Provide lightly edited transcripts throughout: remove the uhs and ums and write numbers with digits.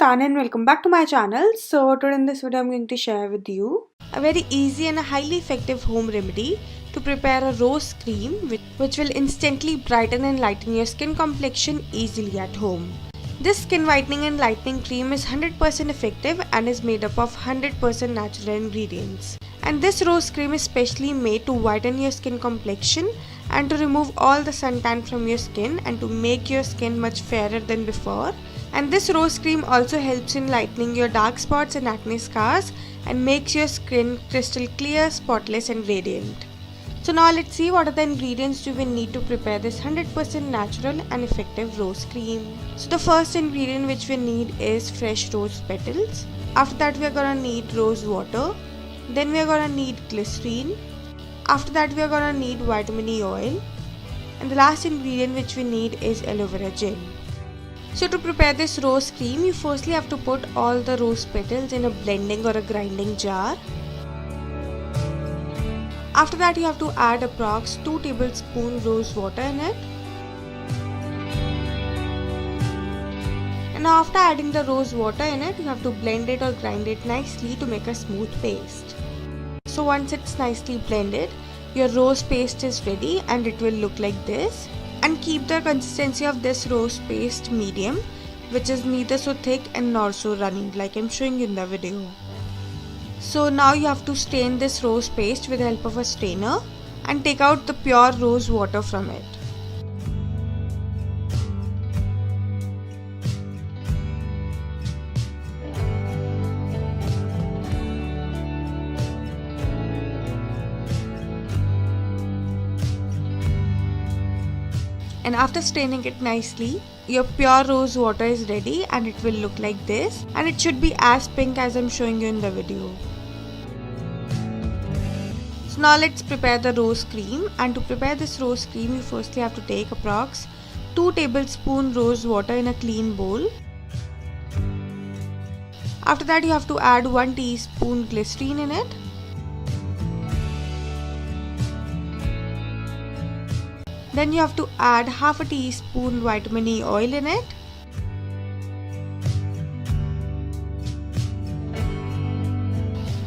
Suntan and welcome back to my channel. So today in this video I'm going to share with you a very easy and a highly effective home remedy to prepare a rose cream which will instantly brighten and lighten your skin complexion easily at home. This skin whitening and lightening cream is 100% effective and is made up of 100% natural ingredients. And this rose cream is specially made to whiten your skin complexion and to remove all the suntan from your skin and to make your skin much fairer than before. And this rose cream also helps in lightening your dark spots and acne scars and makes your skin crystal clear, spotless and radiant. So now let's see what are the ingredients do we need to prepare this 100% natural and effective rose cream. So the first ingredient which we need is fresh rose petals. After that we are gonna need rose water. Then we are gonna need glycerine. After that we are gonna need vitamin E oil. And the last ingredient which we need is aloe vera gel. So to prepare this rose cream, you firstly have to put all the rose petals in a blending or a grinding jar. After that you have to add approx 2 tablespoons rose water in it. And now after adding the rose water in it, you have to blend it or grind it nicely to make a smooth paste. So once it's nicely blended, your rose paste is ready and it will look like this. And keep the consistency of this rose paste medium, which is neither so thick and nor so runny like I'm showing you in the video. So now you have to strain this rose paste with the help of a strainer and take out the pure rose water from it. And after straining it nicely, your pure rose water is ready and it will look like this, and it should be as pink as I'm showing you in the video. So now let's prepare the rose cream, and to prepare this rose cream you firstly have to take approx 2 tablespoons rose water in a clean bowl. After that you have to add 1 teaspoon glycerine in it. Then you have to add half a teaspoon vitamin E oil in it.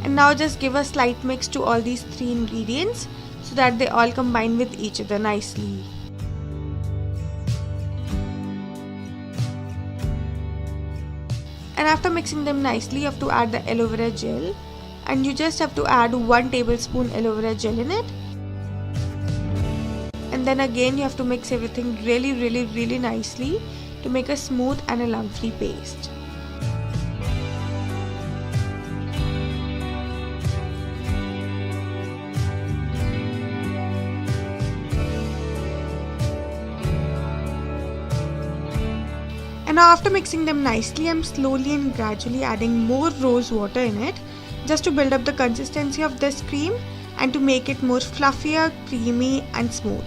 And now just give a slight mix to all these 3 ingredients so that they all combine with each other nicely. And after mixing them nicely, you have to add the aloe vera gel, and you just have to add 1 tablespoon aloe vera gel in it. And then again you have to mix everything really nicely to make a smooth and a lump-free paste. And now after mixing them nicely, I'm slowly and gradually adding more rose water in it just to build up the consistency of this cream and to make it more fluffier, creamy and smooth.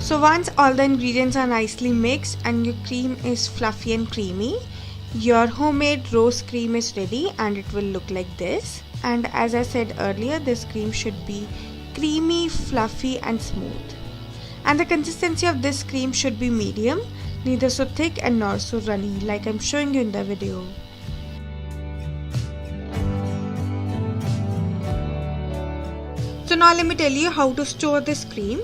So once all the ingredients are nicely mixed and your cream is fluffy and creamy, your homemade rose cream is ready and it will look like this. And as I said earlier, this cream should be creamy, fluffy and smooth. And the consistency of this cream should be medium, neither so thick and nor so runny like I'm showing you in the video. So now let me tell you how to store this cream.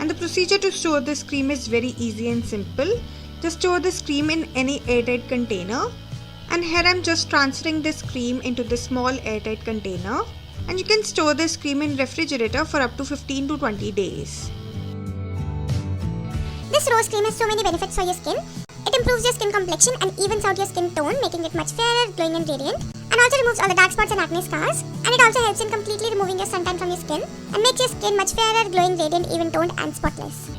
And the procedure to store this cream is very easy and simple. Just store this cream in any airtight container. And here I'm just transferring this cream into this small airtight container. And you can store this cream in refrigerator for up to 15 to 20 days. This rose cream has so many benefits for your skin. It improves your skin complexion and evens out your skin tone, making it much fairer, glowing and radiant. And also removes all the dark spots and acne scars. And it also helps in completely removing your suntan from your skin and makes your skin much fairer, glowing, radiant, even toned and spotless.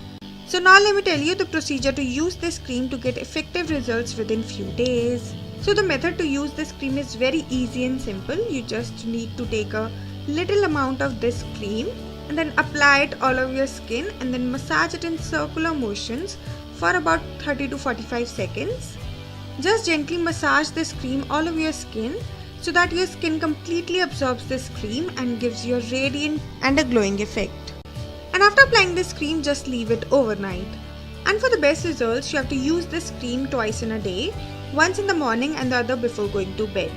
So now let me tell you the procedure to use this cream to get effective results within few days. So the method to use this cream is very easy and simple. You just need to take a little amount of this cream and then apply it all over your skin and then massage it in circular motions for about 30 to 45 seconds. Just gently massage this cream all over your skin so that your skin completely absorbs this cream and gives you a radiant and a glowing effect. And after applying this cream, just leave it overnight. And for the best results, you have to use this cream twice in a day, once in the morning and the other before going to bed,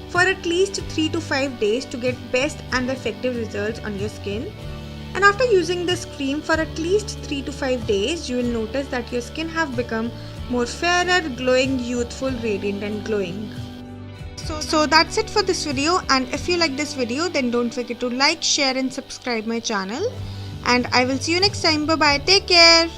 for at least 3 to 5 days to get best and effective results on your skin. And after using this cream for at least 3 to 5 days, you will notice that your skin have become more fairer, glowing, youthful, radiant and glowing. So that's it for this video, and if you like this video, then don't forget to like, share and subscribe my channel. And I will see you next time. Bye bye. Take care.